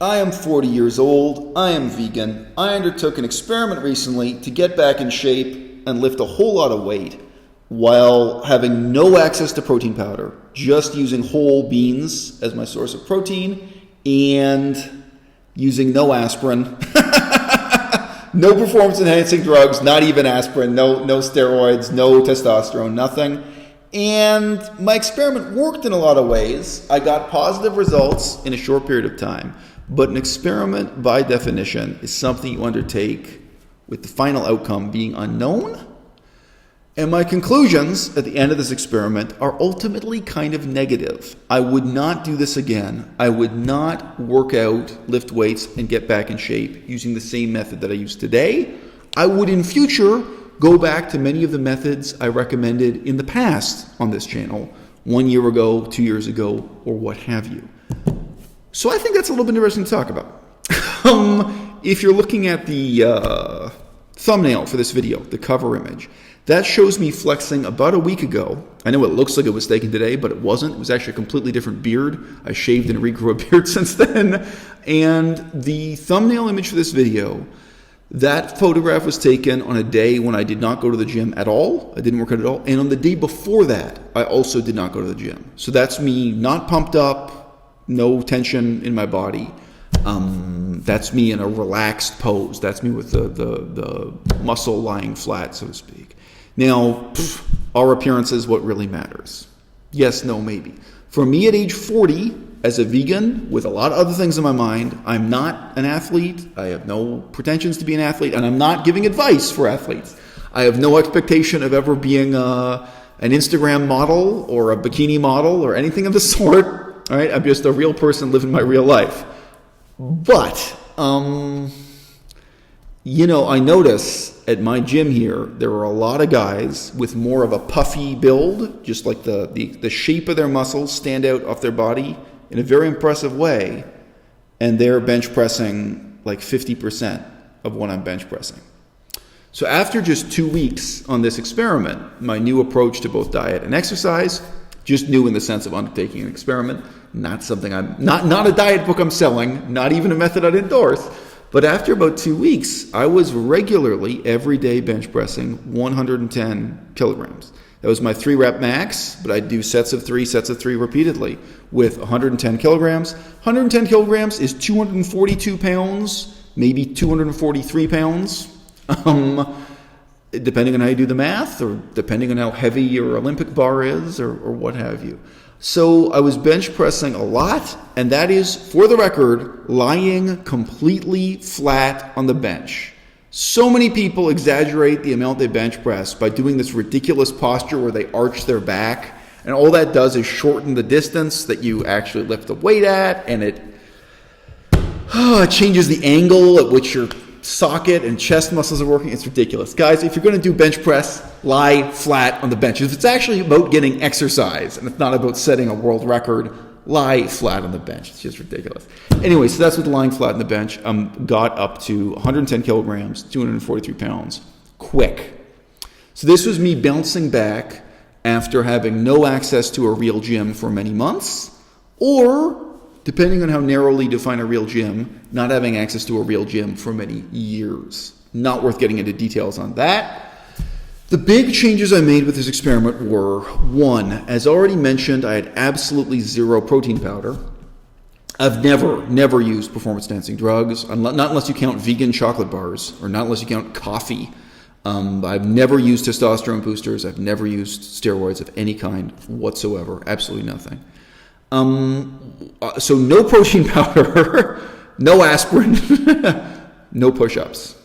I am 40 years old, I am vegan, I undertook an experiment recently to get back in shape and lift a whole lot of weight while having no access to protein powder, just using whole beans as my source of protein and using no aspirin, no performance enhancing drugs, not even aspirin, no steroids, no testosterone, nothing. And my experiment worked in a lot of ways. I got positive results in a short period of time. But an experiment, by definition, is something you undertake with the final outcome being unknown. And my conclusions at the end of this experiment are ultimately kind of negative. I would not do this again. I would not work out, lift weights, and get back in shape using the same method that I use today. I would in future go back to many of the methods I recommended in the past on this channel, 1 year ago, 2 years ago, or what have you. So I think that's a little bit interesting to talk about. If you're looking at the thumbnail for this video, the cover image, that shows me flexing about a week ago. I know it looks like it was taken today, but it wasn't. It was actually a completely different beard. I shaved and regrew a beard since then. And the thumbnail image for this video, that photograph was taken on a day when I did not go to the gym at all. I didn't work out at all. And on the day before that, I also did not go to the gym. So that's me not pumped up, no tension in my body. That's me in a relaxed pose. That's me with the muscle lying flat, so to speak. Now, our appearance is what really matters. Yes, no, maybe. For me at age 40, as a vegan, with a lot of other things in my mind, I'm not an athlete. I have no pretensions to be an athlete, and I'm not giving advice for athletes. I have no expectation of ever being an Instagram model or a bikini model or anything of the sort. All right, I'm just a real person living my real life. But, I notice at my gym here, there are a lot of guys with more of a puffy build, just like the shape of their muscles stand out off their body in a very impressive way, and they're bench pressing like 50% of what I'm bench pressing. So after just 2 weeks on this experiment, my new approach to both diet and exercise, just new in the sense of undertaking an experiment, not something not a diet book I'm selling, not even a method I'd endorse. But after about 2 weeks, I was regularly every day bench pressing 110 kilograms. That was my 3-rep max, but I'd do sets of three repeatedly with 110 kilograms. 110 kilograms is 242 pounds, maybe 243 pounds. Depending on how you do the math, or depending on how heavy your Olympic bar is, or what have you. So I was bench pressing a lot, and that is, for the record, lying completely flat on the bench. So many people exaggerate the amount they bench press by doing this ridiculous posture where they arch their back, and all that does is shorten the distance that you actually lift the weight at, and it changes the angle at which your socket and chest muscles are working. It's ridiculous. Guys, if you're going to do bench press, lie flat on the bench. If it's actually about getting exercise and it's not about setting a world record, lie flat on the bench. It's just ridiculous. Anyway, so that's what the lying flat on the bench got up to 110 kilograms, 243 pounds, quick. So this was me bouncing back after having no access to a real gym for many months, or, depending on how narrowly define a real gym, not having access to a real gym for many years. Not worth getting into details on that. The big changes I made with this experiment were, 1, as already mentioned, I had absolutely zero protein powder. I've never used performance-enhancing drugs, not unless you count vegan chocolate bars, or not unless you count coffee. I've never used testosterone boosters. I've never used steroids of any kind whatsoever. Absolutely nothing. So no protein powder, no aspirin, no push-ups.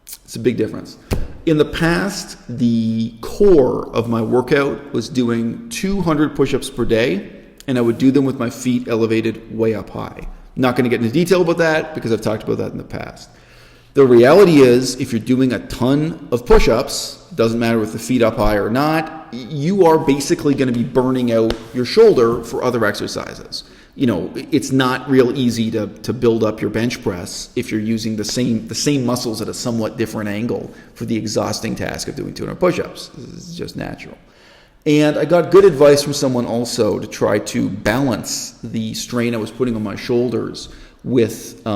It's a big difference. In the past, the core of my workout was doing 200 push-ups per day, and I would do them with my feet elevated way up high. I'm not going to get into detail about that because I've talked about that in the past. The reality is, if you're doing a ton of push-ups, doesn't matter with the feet up high or not, you are basically going to be burning out your shoulder for other exercises. It's not real easy to build up your bench press if you're using the same muscles at a somewhat different angle for the exhausting task of doing 200 push-ups. This is just natural. And I got good advice from someone also to try to balance the strain I was putting on my shoulders with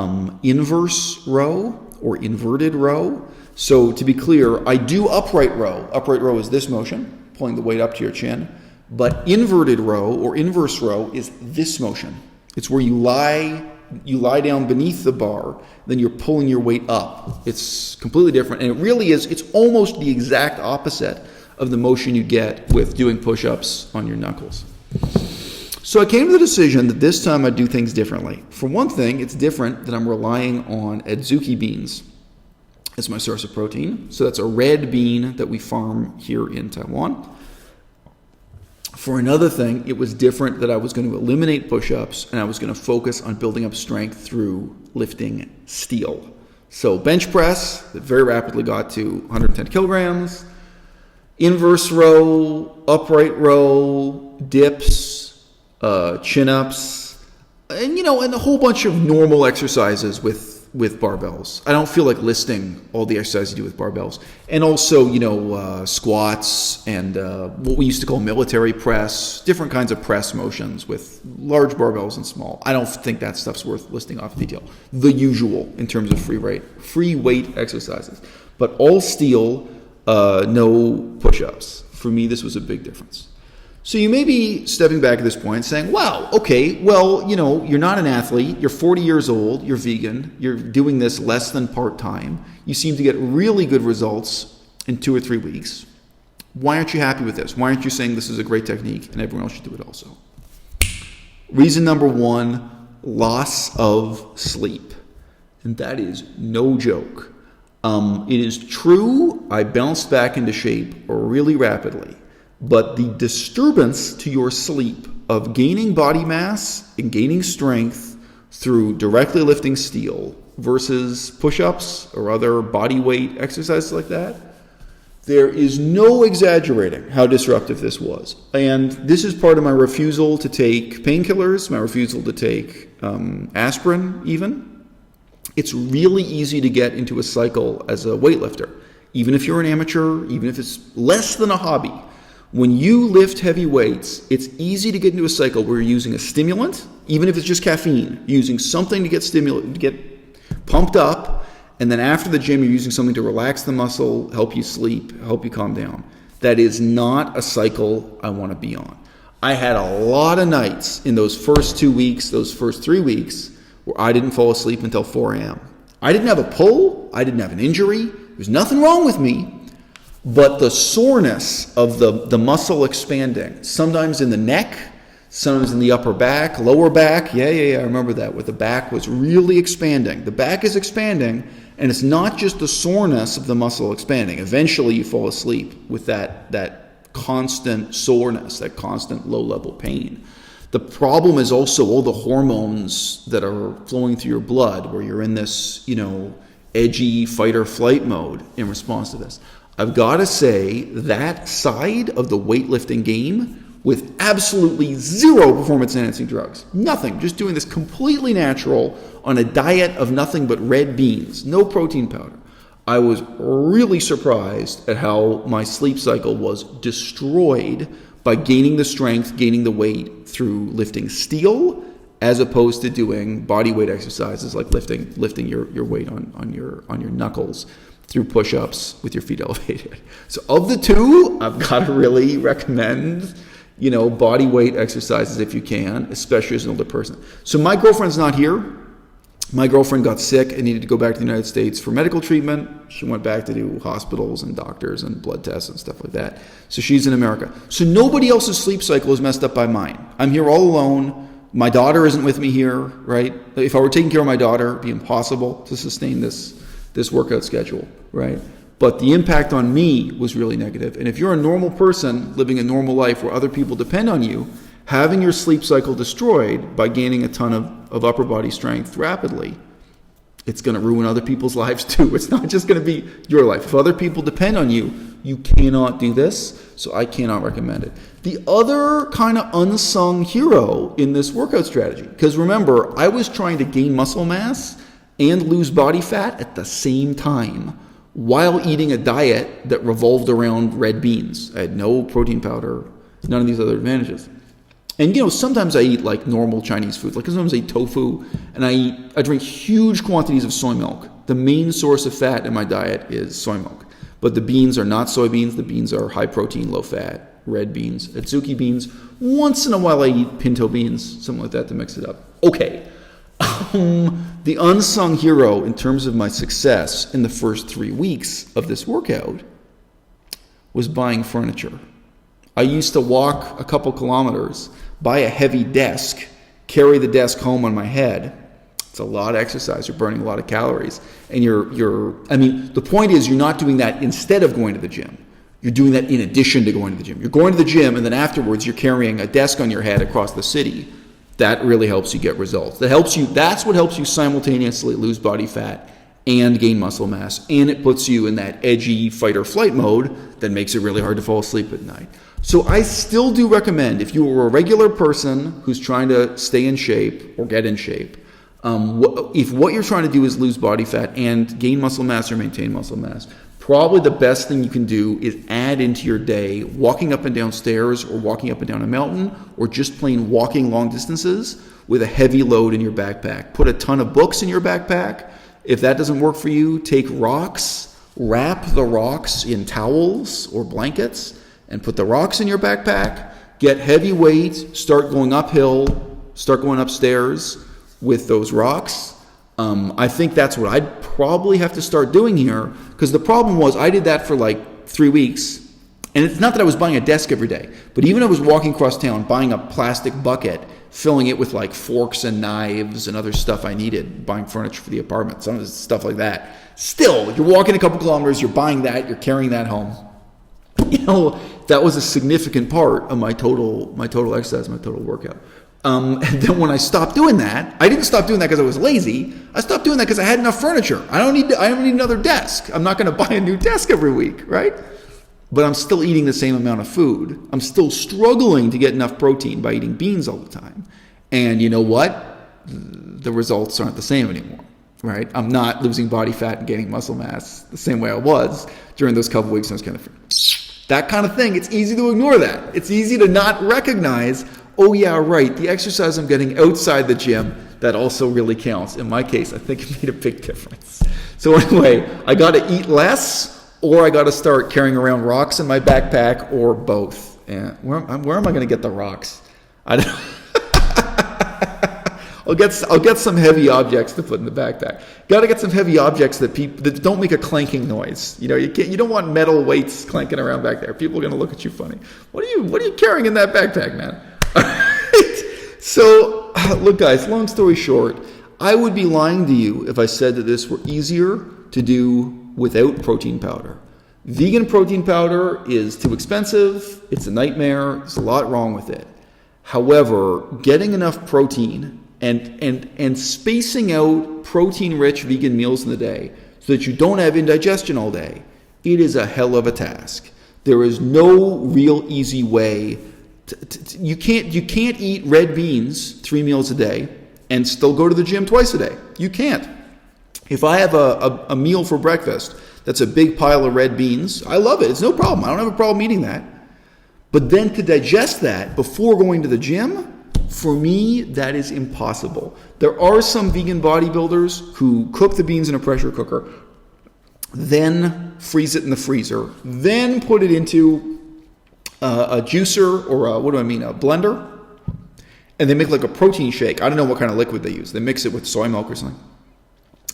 inverse row or inverted row. So to be clear, I do upright row. Upright row is this motion, pulling the weight up to your chin. But inverted row or inverse row is this motion. It's where you lie down beneath the bar, then you're pulling your weight up. It's completely different, and it really is, it's almost the exact opposite of the motion you get with doing push-ups on your knuckles. So I came to the decision that this time I'd do things differently. For one thing, it's different that I'm relying on adzuki beans as my source of protein. So that's a red bean that we farm here in Taiwan. For another thing, it was different that I was going to eliminate push-ups and I was going to focus on building up strength through lifting steel. So bench press that very rapidly got to 110 kilograms, inverse row, upright row, dips, chin-ups, and a whole bunch of normal exercises with barbells. I don't feel like listing all the exercises you do with barbells. And also, squats and what we used to call military press, different kinds of press motions with large barbells and small. I don't think that stuff's worth listing off in detail. The usual in terms of free weight exercises. But all steel, no push-ups. For me, this was a big difference. So you may be stepping back at this point saying, wow, okay, well, you're not an athlete, you're 40 years old, you're vegan, you're doing this less than part-time, you seem to get really good results in 2 or 3 weeks. Why aren't you happy with this? Why aren't you saying this is a great technique and everyone else should do it also? Reason number 1, loss of sleep. And that is no joke. It is true, I bounced back into shape really rapidly. But the disturbance to your sleep of gaining body mass and gaining strength through directly lifting steel versus push-ups or other body weight exercises like that, there is no exaggerating how disruptive this was. And this is part of my refusal to take painkillers, my refusal to take aspirin even. It's really easy to get into a cycle as a weightlifter, even if you're an amateur, even if it's less than a hobby. When you lift heavy weights, it's easy to get into a cycle where you're using a stimulant, even if it's just caffeine, you're using something to get pumped up, and then after the gym, you're using something to relax the muscle, help you sleep, help you calm down. That is not a cycle I want to be on. I had a lot of nights in those first 2 weeks, those first 3 weeks, where I didn't fall asleep until 4 a.m. I didn't have a pull, I didn't have an injury, there's nothing wrong with me. But the soreness of the muscle expanding, sometimes in the neck, sometimes in the upper back, lower back, yeah, I remember that, where the back was really expanding. The back is expanding, and it's not just the soreness of the muscle expanding. Eventually you fall asleep with that constant soreness, that constant low-level pain. The problem is also all the hormones that are flowing through your blood, where you're in this, edgy fight-or-flight mode in response to this. I've got to say that side of the weightlifting game with absolutely zero performance-enhancing drugs, nothing, just doing this completely natural on a diet of nothing but red beans, no protein powder. I was really surprised at how my sleep cycle was destroyed by gaining the strength, gaining the weight through lifting steel, as opposed to doing body weight exercises like lifting your weight on your knuckles through push-ups with your feet elevated. So of the two, I've got to really recommend, body weight exercises if you can, especially as an older person. So my girlfriend's not here. My girlfriend got sick and needed to go back to the United States for medical treatment. She went back to do hospitals and doctors and blood tests and stuff like that. So she's in America. So nobody else's sleep cycle is messed up by mine. I'm here all alone. My daughter isn't with me here, right? If I were taking care of my daughter, it'd be impossible to sustain this workout schedule, right? But the impact on me was really negative. And if you're a normal person living a normal life where other people depend on you, having your sleep cycle destroyed by gaining a ton of upper body strength rapidly, it's going to ruin other people's lives too. It's not just going to be your life. If other people depend on you, you cannot do this, so I cannot recommend it. The other kind of unsung hero in this workout strategy, because remember, I was trying to gain muscle mass and lose body fat at the same time while eating a diet that revolved around red beans. I had no protein powder, none of these other advantages. And, sometimes I eat like normal Chinese food. Like sometimes I eat tofu, and I drink huge quantities of soy milk. The main source of fat in my diet is soy milk. But the beans are not soybeans. The beans are high protein, low fat, red beans, Atsuki beans. Once in a while I eat pinto beans, something like that to mix it up. Okay. The unsung hero in terms of my success in the first 3 weeks of this workout was buying furniture. I used to walk a couple kilometers, buy a heavy desk, carry the desk home on my head. It's a lot of exercise. You're burning a lot of calories. And the point is you're not doing that instead of going to the gym. You're doing that in addition to going to the gym. You're going to the gym, and then afterwards you're carrying a desk on your head across the city. That really helps you get results. That's what helps you simultaneously lose body fat and gain muscle mass. And it puts you in that edgy fight or flight mode that makes it really hard to fall asleep at night. So I still do recommend, if you are a regular person who's trying to stay in shape or get in shape, if what you're trying to do is lose body fat and gain muscle mass or maintain muscle mass, probably the best thing you can do is add into your day walking up and down stairs or walking up and down a mountain or just plain walking long distances with a heavy load in your backpack. Put a ton of books in your backpack. If that doesn't work for you, take rocks, wrap the rocks in towels or blankets, and put the rocks in your backpack. Get heavy weight, start going uphill, start going upstairs with those rocks. I think that's what I'd probably have to start doing here, because the problem was I did that for like 3 weeks, and it's not that I was buying a desk every day, but even I was walking across town buying a plastic bucket, filling it with like forks and knives and other stuff I needed, buying furniture for the apartment, some of the stuff like that. Still, you're walking a couple kilometers, you're buying that, you're carrying that home. That was a significant part of my total exercise, my total workout. And then when I stopped doing that, I didn't stop doing that because I was lazy. I stopped doing that because I had enough furniture. I don't need another desk. I'm not going to buy a new desk every week, right? But I'm still eating the same amount of food. I'm still struggling to get enough protein by eating beans all the time. And you know what? The results aren't the same anymore, right? I'm not losing body fat and gaining muscle mass the same way I was during those couple weeks. I was kind of that kind of thing. It's easy to ignore that. It's easy to not recognize, oh yeah, right, the exercise I'm getting outside the gym, that also really counts. In my case, I think it made a big difference. So anyway, I got to eat less, or I got to start carrying around rocks in my backpack, or both. And where am I going to get the rocks? I don't I'll get some heavy objects to put in the backpack. Got to get some heavy objects that don't make a clanking noise. You don't want metal weights clanking around back there. People are going to look at you funny. What are you carrying in that backpack, man? All right. So, look, guys. Long story short, I would be lying to you if I said that this were easier to do without protein powder. Vegan protein powder is too expensive. It's a nightmare. There's a lot wrong with it. However, getting enough protein and spacing out protein-rich vegan meals in the day so that you don't have indigestion all day, it is a hell of a task. There is no real easy way. You can't eat red beans 3 meals a day and still go to the gym twice a day. You can't. If I have a meal for breakfast that's a big pile of red beans, I love it. It's no problem. I don't have a problem eating that. But then to digest that before going to the gym, for me, that is impossible. There are some vegan bodybuilders who cook the beans in a pressure cooker, then freeze it in the freezer, then put it into a juicer or a blender, and they make like a protein shake. I don't know what kind of liquid they use. They mix it with soy milk or something,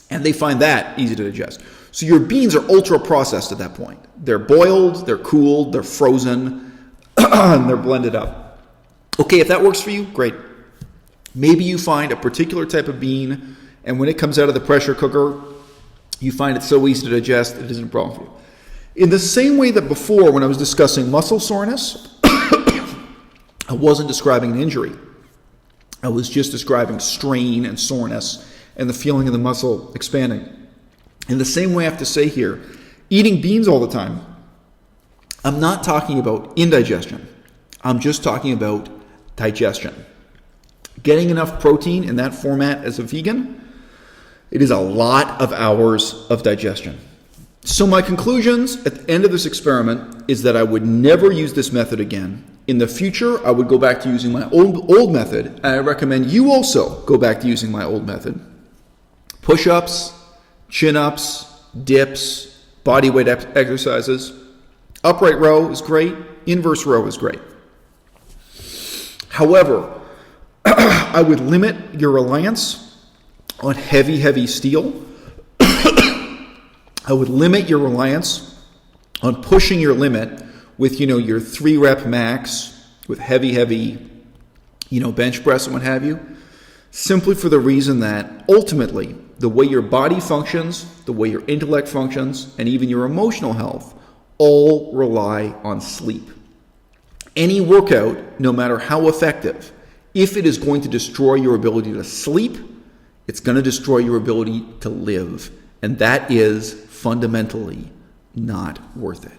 and they find that easy to digest. So your beans are ultra processed at that point. They're boiled, they're cooled, they're frozen, and they're blended up. Okay, if that works for you, great. Maybe you find a particular type of bean, and when it comes out of the pressure cooker, you find it so easy to digest, it isn't a problem for you. In the same way that before, when I was discussing muscle soreness, I wasn't describing an injury. I was just describing strain and soreness and the feeling of the muscle expanding. In the same way I have to say here, eating beans all the time, I'm not talking about indigestion. I'm just talking about digestion. Getting enough protein in that format as a vegan, it is a lot of hours of digestion. So my conclusions at the end of this experiment is that I would never use this method again. In the future, I would go back to using my old method, and I recommend you also go back to using my old method. Push-ups, chin-ups, dips, body weight exercises. Upright row is great. Inverse row is great. However, I would limit your reliance on heavy steel. I would limit your reliance on pushing your limit with, your 3-rep max with heavy, bench press and what have you, simply for the reason that ultimately the way your body functions, the way your intellect functions, and even your emotional health all rely on sleep. Any workout, no matter how effective, if it is going to destroy your ability to sleep, it's going to destroy your ability to live. And that is fundamentally not worth it.